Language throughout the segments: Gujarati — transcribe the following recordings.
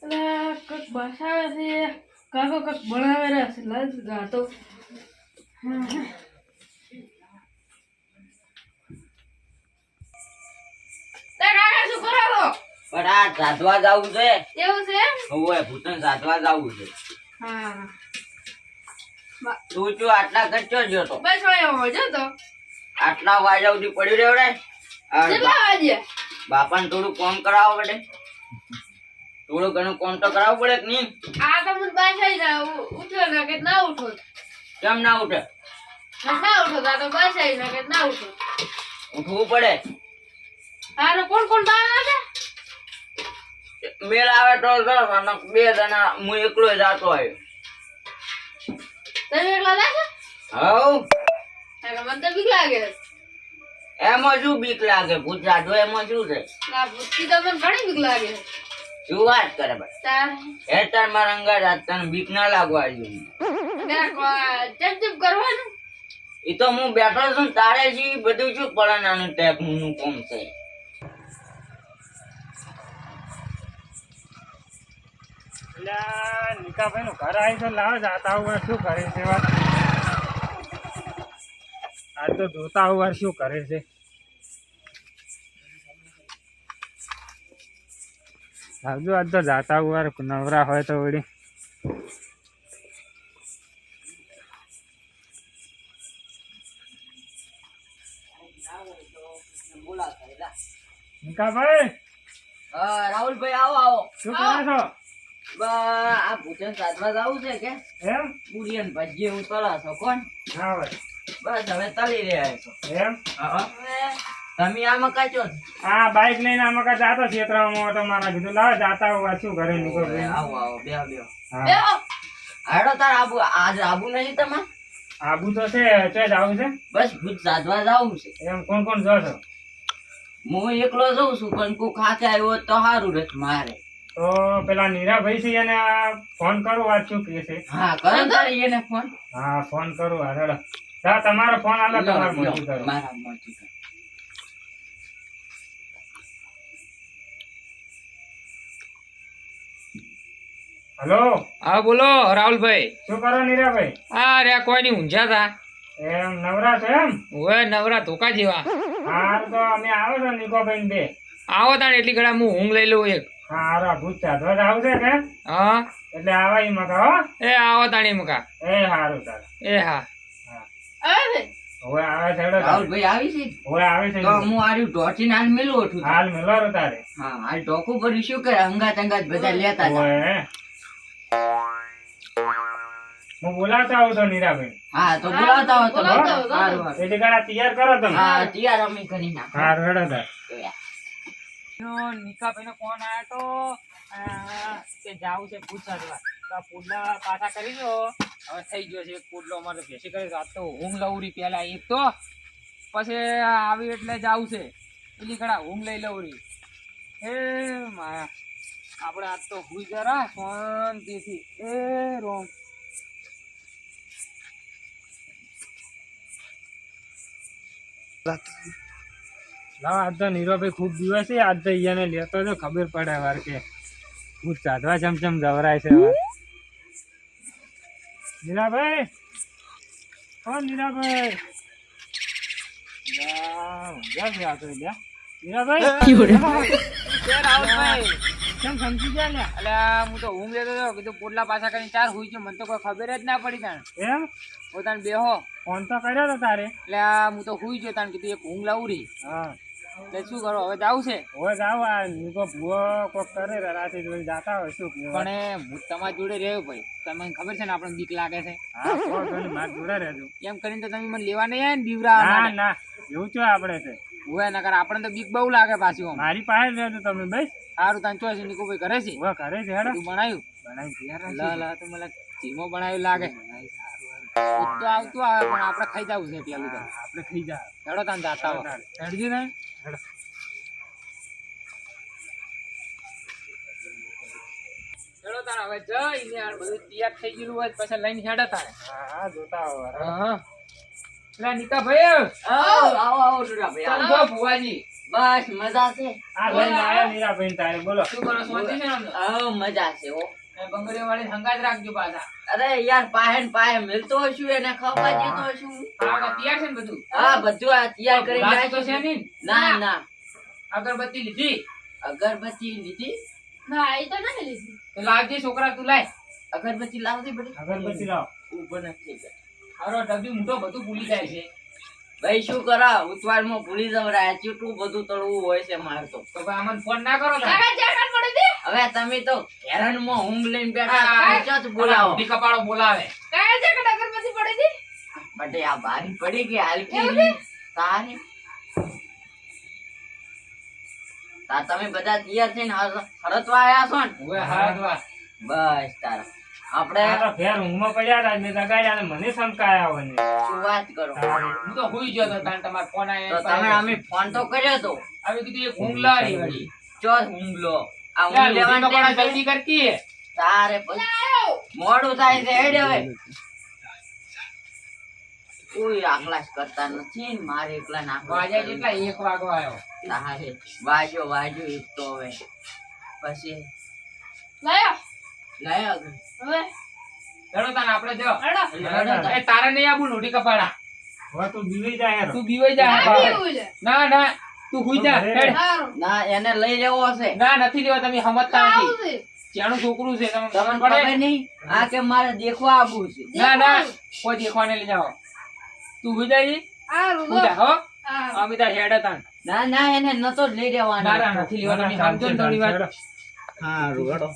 કક બસાવે છે કાકો કક બનાવે છે લાજ ગાતો શું કરો પણ આ સાધવા જવું છે એવું છે હવે ભૂતન સાધવા જવું છે હા તું જો આટલા ખર્ચો જો તો બસ હોય જો તો આટલા વાગ્યા સુધી પડ્યું રહ્યો રે કેટલા વાગ્યા બાપાને થોડું કામ કરાવવું પડે થોડું ઘણું કામ તો કરાવવું પડે કે નહીં આ તો મને બાસાઈ જા ઉઠો ના કે ના ઉઠો કેમ ના ઉઠે ના ઉઠો તો બાસાઈ ના કે ના ઉઠો ઉઠવું પડે હારો કોણ કોણ બહાર આવે મેળ આવે તો સરસ અને બે જણા હું એકલો જાતો આવ્યો તમે એકલા લાગે હવ મને તો બીક લાગે એમાં શું બીક લાગે ભૂત જાડો એમાં શું છે ના ભૂતથી તો મને ઘણી બીક લાગે શું વાત કરે ભાઈ તાર હેઠળ મારા અંગા રાત તને બીક ના લાગવા જોઈએ ચપ કરવાનું એ તો હું બેઠો છું ને તારે જ બધું શું પડે નાનું ટેકનું નું કામ છે નિકાભાઈ નું ઘર આવી તો લાવ જાતા હું શું કરે છે વાત આજ તો જોતા હું શું કરે છે આવજો આજ તો જાતા હું નવરા હોય તો વળી નિકાભાઈ રાહુલભાઈ આવો આવો શું કરો છો આ ભૂતન સાધવા જવું છે કે એમ પૂરી ભાજી એવું તળો છો કોણ હા ભાઈ બસ હવે તળી રહ્યા છો એમ તમે આમાં કાચો હા બાઈક લઈને આમાં કા જાતો ક્ષેત્રમાં તો મારા કીધું લાવ જાતા હું શું ઘરે નીકળો આવો આવો બે બે હા હાડો તાર આબુ આજ આબુ નહીં તમારે આબુ તો છે જવું છે બસ ભૂત સાધવા જવું છે એમ કોણ કોણ જો છો હું એકલો જઉં છું પણ કોઈ ખાતે આવ્યો હોત તો સારું રહે મારે તો પેલા નીરાભાઈ છે એને ફોન કરું વાત શું કે છે હા કરો તારી એને ફોન હા ફોન કરું હાલો જા તમારો ફોન આલો તમારે મોટી કરો મારા મોટી કરો હલો હા બોલો રાહુલભાઈ શું કરો નીરાભાઈ હા રે કોઈ નહીં ઊંઝા તા એમ નવરા છો એમ ઓય નવરા ધોકા જેવા હા તો અમે આવો છો નિકોભાઈ બે આવો તાણ એટલી ઘડા હું ઊંઘ લઈ લઉં એક હા હારા ભૂત સાધવા જાવ છે કે હા એટલે આવા ઈ મકા હો એ આવો તાણી મુકા એ હારું તારે એ હા આવે હવે આવે છે હેડો તારે. રાહુલભાઈ આવી છે હવે આવે છે તો હું આર્યું ઢોચીને હાલ મેલું હતું હાલ મેલો તારે હા હાલ ઢોકું ભર્યું શું કરે અંગાત અંગાત બધા લેતા હતા. ઓય હું બોલાવતા આવું તો નીરાભાઈ હા તો બોલાવતા હો તો બોલાવતા હો, સારું સારું. એટલે ગાડા તૈયાર કરો તમે હા તૈયાર અમે કરી નાખો હારું હેડો તારે નિકાભાઈ નો ફોન આવ્યો તો કે જાવું છે પૂછ સાધવા તો પુડલા પાછા કરી દો હવે થઈ ગયો છે એક પુડલો અમારે ભેસી કરી આ તો ઊંઘ લઉરી પેલા એક તો પછી આવી એટલે જાવું છે પેલી ઘડા ઊંઘ લઈ લઉરી એ માયા આપણે આજ તો હુઈ જરા શાંતિથી એ રોમ લાવ આજ તો નીરોભાઈ ખૂબ દિવસ છે આજ તો અહીંયાને લેતો તો ખબર પડે વાર કે ભૂત સાધવા ચમચમ જવરાય છે વાર નીરાભાઈ ઓ નીરાભાઈ રાહુલભાઈ કેમ સમજી ગયા લ્યા અલ્યા હું તો ઊંઘ લેતો હતો કીધું પોટલા પાછા કરીને ચાર હુઈ ગયો મને તો કોઈ ખબર જ ના પડી તાણ એમ પોતાને બેહો ફોન તો કર્યો તો તારે એટલે હું તો હુઈ ગયો તાણ કીધું એક ઊંઘ લાવરી હા એટલે શું કરો હવે જાવું છે હવે જાવ આ નીકો ભૂવો કોક કરે રાતે જોઈ જાતા હોય શું કહેવાય. પણ હું તમારી જોડે રહ્યો ભાઈ તમને ખબર છે ને આપણને બીક લાગે છે હા સો જોઈને માર જોડે રહેજો એમ કરીને તો તમે મને લેવા નહીં આવ્યા ને દીવરા ના ના એવું તો આપણે છે હોય નકર આપણને તો બીક બહુ લાગે પાછી આમ મારી પાસે જ રહેજો તમે બસ સારું તાન ચોઈસ નીકુ ભાઈ કરે છે હવે ઘરે છે હેડો તું બનાવ્યું બનાવી તૈયાર લા લા તો મને ધીમો બનાવ્યું લાગે દૂધ તો આવતું આવે પણ આપણે ખાઈ જવું છે પેલું તો આપણે થઈ જાય હેડો તાન જાતા હો હેડજી ને હેડો હેડો તાન હવે જઈને યાર બધું તૈયાર થઈ ગયેલું હોય પછી લઈને હેડે તારે હા હા જોતા હો હા લા નિકા ભાઈ આવો આવો આવો ડુડા ભાઈ ચાલ આવો. ગો ભુવાજી બસ મજા છે. આ લઈને આયા નીરાભાઈ તારે બોલો. શું કરો શાંતિ છે ને આમ તો? હા મજા છે હો. એ બંગડીઓ વાળી હંગાત રાખજો પાછા. અરે યાર પાહે ને પાહે મિલતો હશું એને ખાવા જતો હશું. હા તૈયાર છે ને બધું? હા બધું આ તૈયાર કરી લાજ તો છે નાખ્યું. નહીં? ના ના અગરબત્તી લીધી? અગરબત્તી લીધી. ના એ તો નથી લીધી. તો લાવજે છોકરા તું લાય. અગરબત્તી લાવતી બધી અગરબત્તી લાવો. ઉભો નથી ગયો. હારો ડબ્બી મૂઠો બધું ભૂલી જાય છે. ભાઈ શું કરા ઉતવાળમાં ભૂલી જવરાય ચૂટું બધું તળવું હોય છે મારે તો. તો ભાઈ અમને ફોન ના કરો તમે. કાકા જાકર પડી હતી. હવે તમે તો હેરણમાં ઊંઘ લઈને બેઠા હા, તમે ક્યાંથી બોલાવો. ઊંધી કપાળો બોલાવે. કાકા જાકર અગરબત્તી પડી હતી. બટે આ બારી પડી ગઈ હલકી એવું ની. તારે તા તમે બધા તૈયાર થઈને હરતવા આયા છો ને હવે હારદવા. બસ તારા આપણે આ તો ઘેર ઊંઘમાં પડ્યા હતા મેં દગાડ્યા ને મને શંકાયા હોય ને. શું વાત કરો. હું તો હુઈ ગયો તો તાણ તમારો ફોન તો તમે આવ્યો. અમે ફોન તો કર્યો તો હવે કીધું એક ઊંઘ લાડી વળી. ચો ઊંઘ લો આ યાર, ઊંઘ લેવાનું ઊંધી કપાળા ટાઈમ જલ્દી કરતી. તારે પછી મોડું થાય છે હેડ હવે કોઈ આખલાસ કરતા નથી ને મારે એકલા વાજા નાખવા જેટલા 1 વાગવા આવ્યો. તારે વાજો એક તો હવે પછી લાયો લાયા હવે ચલો તાણ આપણે જો. અડો એ તારે નહીં આવું લોઢી કપાળા. હવે તું બીવી જા યાર. તું બીવાઈ જા. આ પીવું છે. ના ના તું હુઈ જા. હેડ. સારું ના એને લઈ લેવો હશે ના નથી લેવા તમે સમજતા આવું નથી. છે. ત્યાંનું છોકરું છે તમને તમને ખબર ખબર પડે? નહીં આ કે મારે દેખવા આવવું છે ના ના કોઈ દેખવાને લઈ જાઓ. તું હુઈ જાય. સારું હુઈ જા હો. સારું. અમે તાર હેડ હતા. ના ના એને નતો જ લઈ ના લેવાનો ના નથી લેવા તમે સમજો ને થોડી વાર. હા રૂડો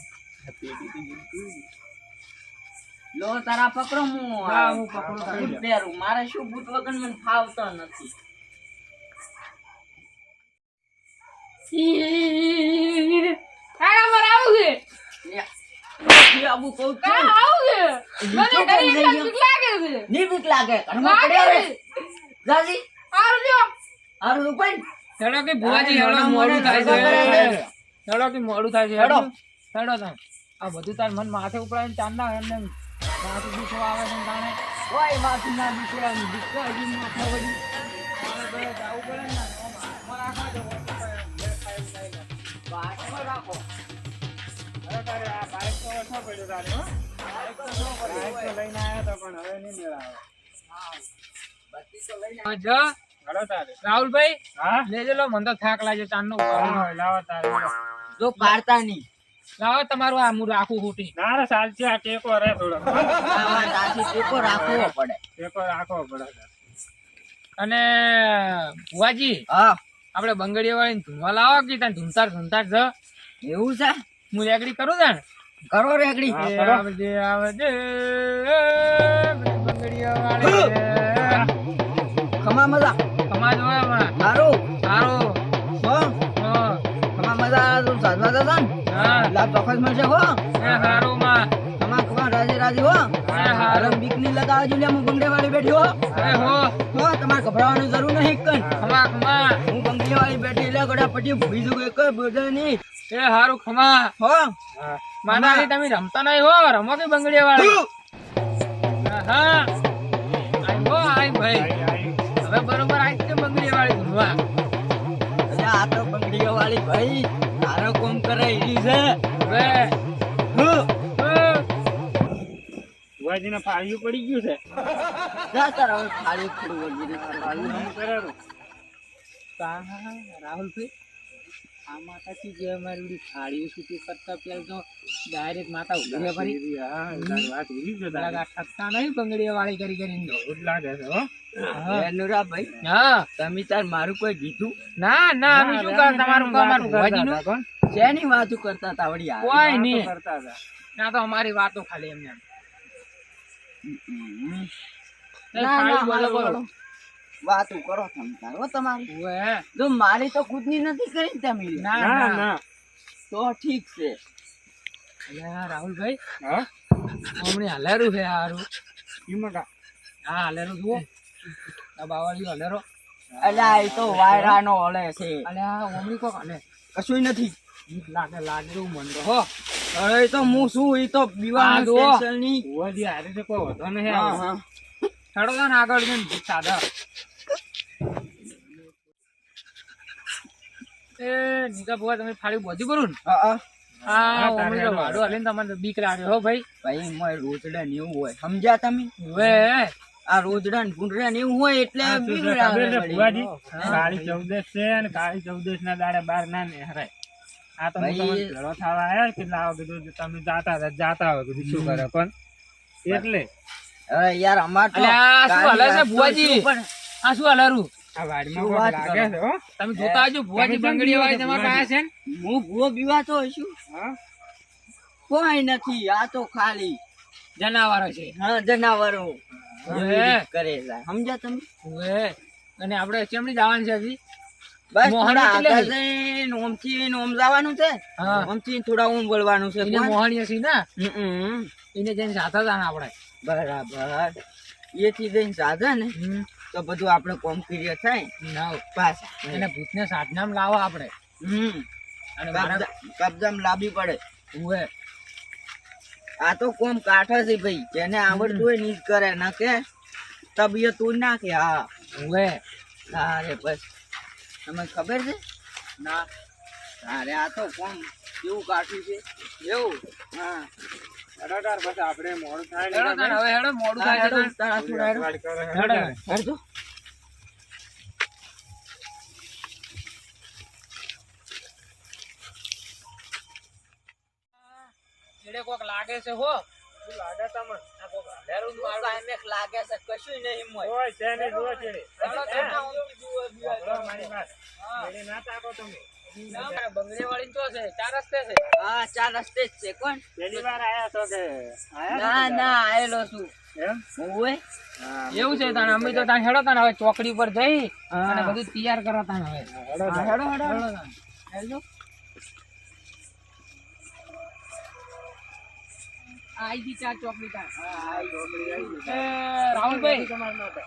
લો તારા પકડો હું હા, હું પકડું બૂટ તારી. પહેરું મારે શું બૂટ વગર મને ફાવતો નથી કાકા મારે આવું છે. નથી આવું કહું છું. કાકા આવું છે. મને તો ડરી લઈ એકદમ ગયો. બીક લાગે છે. ની બીક લાગે ઘરમાં લાગે પડ્યો રે છે. જાજી સારું લ્યો. હારું ઉપર હેડો કે ભુવાજી અરે, હેડો મોઢા મોડું થાય છે. મોઢા કરાય. હેડો કે મોડું થાય છે. હેડો. હેડો તાણ. આ બધું તાર મન માથે ઉપડાવીને ચાંદા એમને માથું દુખો આવે છે ને તાણે. ઓય માથું ના દીકરાની દીકરા હજી માથા વળી હવે જાવું પડે ને. આમાં રાખવા દો. વાસમાં રાખો હવે તારે આ બાઈક તો ઓછો પડ્યો તારે હો. બાઈક તો લઈને આયા હતા પણ હવે નહીં મેળ આવે. જો હાલો તારે. રાહુલભાઈ હા લેજો લો મને તો થાક લાગે ચાંદનો હા, લાવો તારે બોલો. જો પાડતા નહીં લાવો તમારું આ હું રાખું ખૂટી. ના રે ચાલશે આ ટેકો રે થોડો આવા દાંતી ટેકો રાખવો પડે ટેકો રાખવો પડે. અને ભુવાજી હા આપણે બંગડીઓ વાળીને ધૂમવા લાવો કે ત્યાં ધૂમતાર જ એવું છે હું રેકડી કરું તા ને કરો રેગડી હા, એ કરો. આવજે આવજે બંગડીઓ વાળી ખમા મજા સમાજ હોય હમણાં. સારું સારું હો હા. ખમા મજા તું સાધવા જતા ને હા લાભ ચોક્કસ મળશે હો એ સારું માં ખમા રાજી રાજી હો એ સારું બીક ની લતા આવજો લે હું બંગડે વાળી બેઠી હો એ હો હો તમારે ગભરાવાની જરૂર નહીં કઈ ખમા ખમા હું બંગડે વાળી બેઠી એટલે ગોડા પટી બીજું કોઈ બોલે નહીં એ સારું ખમા હો હા માતાજી તમે રમતા નહીં હો રમો કે બંગડીઓ વાળી હા આઈ હો આઈ ભાઈ આઈ, આઈ. હવે બરોબર આઈ છે બંગડીઓ વાળી ધૂમવા અરે આ તો બંગડીઓ વાળી ભાઈ તારો કોમ કરે એવી છે હવે હું ભુવાજીને ફાળિયું પડી ગયું છે. જા તારા હવે ખાલી થોડું વળગીને ખાલી શું કરેલું? રાહુલભાઈ આ માતાજી જે અમારી બધી થાળીઓ છૂટી કરતા પેલા તો ડાયરેક્ટ માતા ઉભી પડી હા, તારી વાત એવી છે તારી. પેલા ઠકતા નહીં બંગડીઓ વાળી કરી કરીને એવું જ લાગે છે હો. નુરા ભાઈ હા તમે તાર મારું કોઈ કીધું ના ના અમે શું કર તમારું કામ અમારું ભુવાજીનું કોણ? શેની વાતો કરતા તા વળી આ? કોઈ વાતો નહીં કરતા હતા. ના તો અમારી વાતો ખાલી એમને હમ. એ ના, થાળી ના, બોલો હાલો, બોલો હાલો. વાતો કરો તમે તાર હો તમારી ઓવે. જો મારી તો ખુદની નથી કરી ને તમે ના ના ના ના તો ઠીક છે અલ્યા રાહુલભાઈ હા હમણાં હલેરું છે હારું ઈમકા. હા હલેરું જુઓ આ બાવાળીઓ હલેરો અલ્યા એ તો વાયરાનો હલે છે અલ્યા ઓમણી કોક હલે કશું નથી બીક લાગે લાગે એવું મન તો હો અરે એ તો હું શું એ તો આ બીવાનું જુઓ. ટેન્શન નહીં ભુવાજી હારે તો કોઈ વધો નહીં હા આવે. હા હેડો ને આગળ જઈને સાદા એ નિકા ભુવા તમે ફાડી બધું કરું ને હા હા ઓમણી તો વાડો હાલીને તમને બીક લાગે હો ભાઈ ભાઈ મોય રોજડા ને એવું હોય સમજ્યા તમે વે આ રોજડા ને ભૂંડરા ને એવું હોય એટલે બીક ખબર લાગે છે વળી. ભુવાજી કાળી 14 છે અને કાળી 14 ના દાડે બાર ના ને હરાય આ તો હું ભાઈ, તમને ભેળો થવા આયા કેટલા આવો કીધું તમે જાતા હોય કીધું શું કરે પણ એટલે હવે યાર અમાર તો અલ્યા, શું હાલે છે કાળી ભુવાજી? રાત તો પણ આ શું હલારું આ વાડીમાં શું કોક વાત લાગે કરો? છે હો તમે જોતા આવજો ભુવાજી તમે કેમ બંગડી બીવો વાળી છો તમારા પાસે છે ને હું ભૂવો બીવાતો છું હા કોઈ નથી આ તો ખાલી જનાવરો છે હા જનાવરો હવે. કરેલા સમજ્યા તમે વે અને આપણે ચેમડી જવાનું છે હજી બસ મોહણી થોડા કેટલે આગળ જઈને ઓમથી ને ઓમ જવાનું છે હા ઓમથી થોડા ઓમ બોલવાનું છે એને કોણ? મોહણીય છે ને હમ. એને જઈને સાથે જાણ આપણે બરાબર એથી જઈને સાધા ને તો બધું આપણે કોમ ક્લિયર થાય ના પાછા એને ભૂતને સાધનામ લાવો આપણે અને મારા કબજામાં લાવવી પડે ઉવે આ તો કોમ કાઠા છે ભાઈ જેને આવડતું હોય ની જ કરે ના કે તબિયત તું નાખે હા ઉવે અરે બસ તમને ખબર છે ના અરે આ તો કોમ કેવું કાઠું છે એવું હા અડાડાર પછી આપણે મોડું થાય ને હેડો તાણ, હવે હેડો મોડું થાય છે તાણ. તારા થોડા હેડો. વાડી કરે હેડો. હેડજો. એડે કોક લાગે છે હો શું લાગે તમને આ કોક હલેરું જ મારું. કાંઈક લાગે છે કશું નહીં મોય ઓય છે ને જુઓ છે હેડો તાણ, ના ઊંચી જુઓ, જુઓ, બોલો મારી વાત હા. એડી ના તાકો તમે ના, બંગડી વાળી તો છે ચાર રસ્તે છે હા ચાર રસ્તે જ છે કોણ પહેલી વાર આયા છો કે આયા ના ના આયેલો છું એમ ઓય હા એવું છે તાણ અમે તો તાણ હેડો તાણ હવે ચોકડી પર જઈ હા. અને બધું તૈયાર કરો તાણ હવે હેડો હા, હેડો હેડો હેડો તાણ. હેડજો આઈ દી ચાર ચોકડી તાણ ચોકડી આવી એ રાહુલભાઈ તમાર માટે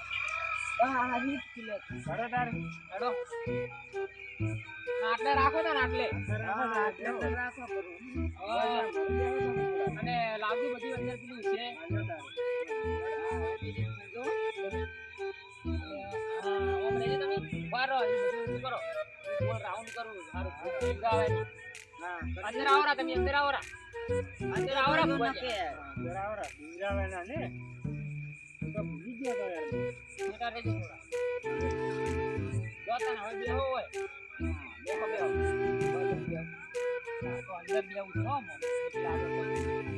હા ઈ જ કિલો છે. હેડો તાર હેડો આટલે રાખો તાણ આટલે હા, એટલે રાખો કરું. હા. અને લાવજો બધી અંદર પેલું છે ઓમ રહેજો તમે ઉભા રહો એ બધું ઊભું કરો ગોળ રાઉન્ડ કરવું સારું ભૂખ આવે નહીં. હા અંદર આવો રા તમે અંદર આવો રા અંદર આવો રા ના ભૂવાજી. કે. બરાબર બીજાવાના ને તો ભૂલી ગયો તો યાર બેટા રહેજો થોડા. જો તને હવે બેહો હોય બેહો બેહો તો અંદર બેહવું છે હો મોં. એટલે આગળ કોઈ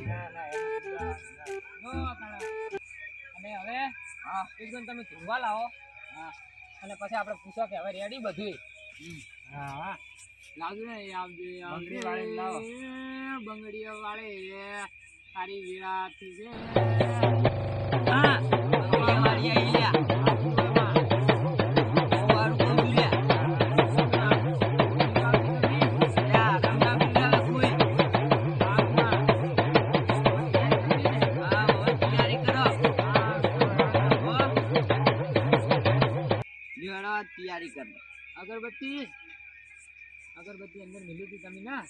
ના ના એમ જો તને. અને હવે એકદમ તમે ધોવા લાવો અને પછી આપણે પૂછો કે હવે રેડી બધું હા હા લાવજો ને એ આવજો એ આવજો. બંગડી વાળીને લાવો. બંગડીઓ વાળે તારી વિરાતી છે હા બંગડીયા વાળી આઈ લ્યા. વાળું કોમ લ્યા. લ્યા, ગંગા બિંગા કોઈ. હા, હવે તૈયારી કરો. હો. લ્યો, તૈયારી કરો. અગરબત્તી અગરબત્તી અંદર મિલી હતી તમે ના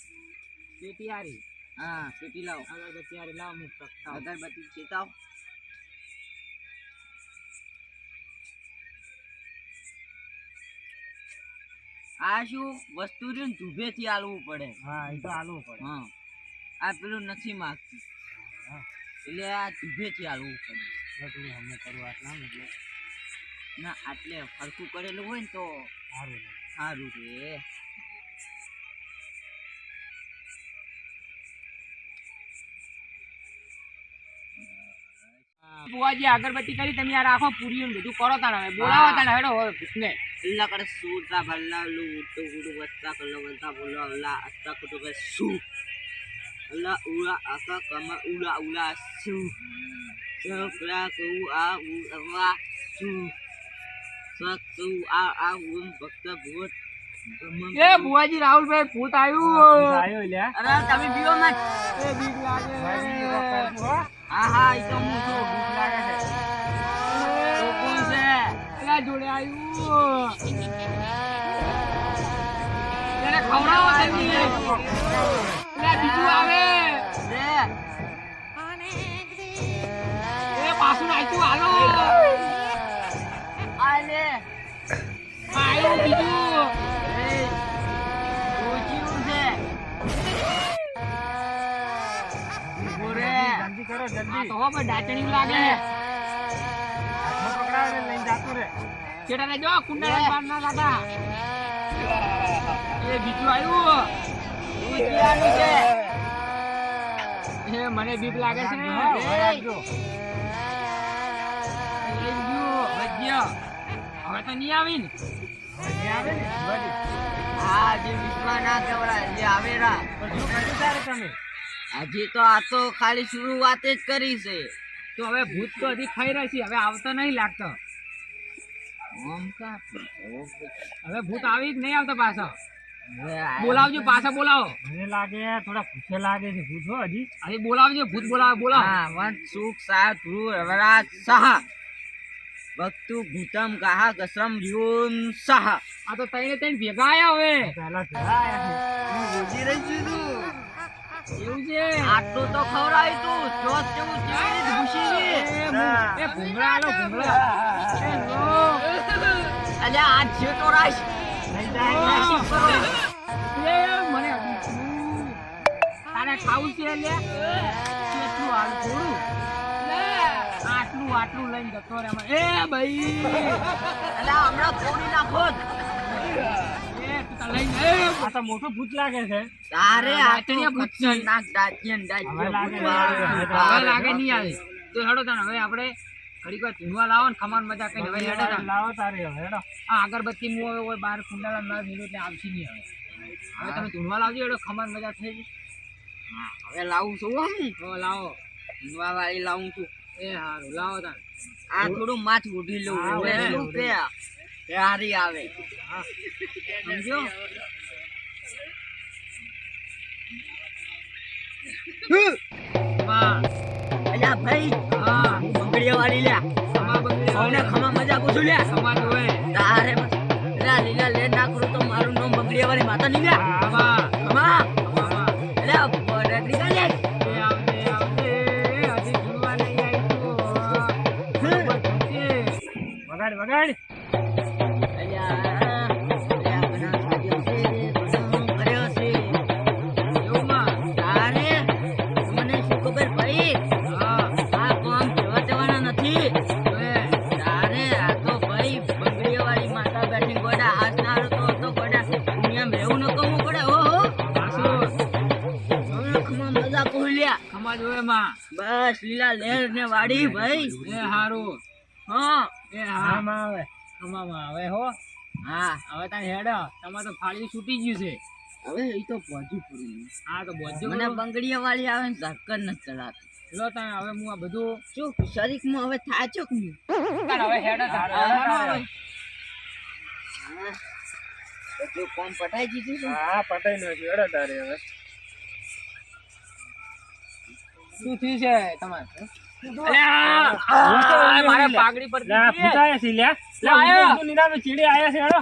પેટી હારી હા પેટી લાવો અગરબત્તી હારી લાવ મુક પ્રગટાવ. અગરબત્તી ચેતાવ આ શું વસ્તુ છે ને ધૂભે થી આલવું પડે હા એ તો આલવું પડે હા આ પેલું નથી માંગતું હા એટલે આ ધૂભે થી આલવું પડે થોડું હમને કરવા આટલા એટલે ના આટલે ફરકું કરેલું હોય ને તો સારું રહે. સારું રે બુવાજી અગરબત્તી કરી તમે આ રાખો પૂરીઓ ને બધું કરો તાણ હવે બોલાવો તાણ હેડો હવે ભૂતને इल्ला कर सूता भल्ला लू तो गुडू वत्ता कल्ला वल्ता बोला अल्ला अत्ता कुटु के सू अल्ला उला आका कमा उला उला सू सकरा को आ उ अवा सू सक सू आ उम भक्त भूत એ બુવાજી રાહુલભાઈ ભૂત આવ્યું આવ્યો લ્યા अरे तभी बियो मत એ બીક લાગે हां हां ई तो मुझे भूख लागे है तो कौन से એલા જોડે આવ્યું એને ખવડાવો તમે એલા બીજું આવે रे એ પાછું નાખ્યું હાલો आले આવ્યું બીજું रे જલ્દી કરો આ જલ્દી. તો હો ભાઈ ડાચણી લાગે હાથમાં પકડાવે ને લઈને જાતો રે. ચેડા ને જો કુંડા પાર ના લાગા એ બીજું આવ્યું એ ક્યાંનું છે એ મને બીક લાગે છે હા, હવે રાખજો. એ ગયું વજ્યો હવે તો નહીં આવી ને હવે જે આવે ને બધી. આ જે વિશ્વા ના કહેવાય જે આવેરા પણ શું કર્યું તારે તમે? હજી તો આ તો ખાલી શરૂઆત જ કરી છે. તો હવે ભૂત તો હજી ખાઈ રહ્યા છે હવે આવતો નહીં લાગતો આમ કા હવે ભૂત આવી જ નહીં આવતો પાછો હવે આ- બોલાવજો પાછો બોલાવો મને લાગે થોડા પૂછે લાગે છે પૂછો હજી. હજી બોલાવજો ભૂત બોલાવો બોલાવો હા, વંત સુખ સાહ ધ્રુવ રવરાજ સાહ ભક્તુ ભૂતમ ગાહા ગસમ વ્યોમ સાહ. આ તો તઈને તઈને ભેગા આયા હવે પહેલા જરા આયા છે. હું બોજી રહી છું તું. એવું છે આટલું તો ખવડાવી તું ચોથ જેવું કેવી રીતે ઘૂસી ગઈ? એ ભૂંગળા આલો ભૂંગળા એ લો અલ્યા આ છે તો રાશ લઈ જાય શું કરો? એ મને તારે ખાવું છે લે કેટલું હાલ થોડું આટલું આટલું લઈને જતો રે એ ભાઈ અલ્યા હમણાં તોડી નાખો જ. એ તું તાર લઈને એ આ તો મોટું ભૂત લાગે છે. તારે આ તો દાંતણિયા ભૂત છે. ખતરનાક દાંતિયા ને હવે લાગે દાંતિયા. હવે લાગે નહીં આવે તો હેડો તાને હવે આપણે ઘડીક વાર ધૂનવા લાવો ને ખમાન મજા કરીને હવે હેડો તાને લાવો તારે હવે હેડો. આ અગરબત્તી હું હવે ઓય બહાર કુંડાળા ના ભીડો એટલે આવશે નહીં હવે તમે ધૂનવા લાવજો હેડો ખમાન મજા થઈ ગઈ હવે લાવું છું હું તો લાવો હિંદવા વાળી લાવું છું. એ હારું લાવો તાને આ થોડું માથ ઉઠી લઉં હા, હવે ઉડી શું લઉં. કે એ હારી આવે. સમજો વાહ અલ્યા ભાઈ હા બંગડીયા વાળી લ્યા ખમા બંગડી સૌને ખમા મજા પૂછું લ્યા સમાજ હોય તારે લ્યા લીલા લે ના કરું તો મારું નામ બંગડીયા વાળી માતા નહીં લ્યા ખમા ખમા ખમા અલ્યા રેકડી કા લે એ આવજે આવજે હજી ધૂનવા નહીં આવી તો બરોબર થશે. વગાડ વગાડ. અલ્યા બનાસ કર્યો છે એવું માં તારે મને શું ખબર ભાઈ હા આ કામ જવા દેવાના નથી. હવે તારે આ તો ભાઈ બંગડીયા વાળી માતા બેઠી ગોડા હાથ ના તો ગોડા દુનિયામાં રહેવું ન કમવું પડે હો પાછું ખમા મજા કોલ્યા ખમા જોવે માં બસ લીલા લેર ને વાડી ભાઈ એ હારું હા એ હા આમ આવે. ખમામાં હવે હો હા હવે તારે હેડો તમારે તો ફાળ્યું છૂટી ગયું છે હવે એ તો પહોંચી પડ્યું હા તો બોજો મને બંગડીયા વાળી આવે ને ઝક્કર નથી ચલાતી લો તારે હવે હું આ બધું શું શરીરમાં હવે થાય ચોક ને તારે હવે હેડો તારે બધું કોમ પટાઈ દીધું છે હા પટાઈ નો છે હેડો તારે હવે. શું થયું છે તમારે મારે પાઘડી પર લા ફૂટાયા છે લ્યા. લા આયા. ઊંધું નીરામે ચીડે આયા છે હેડો.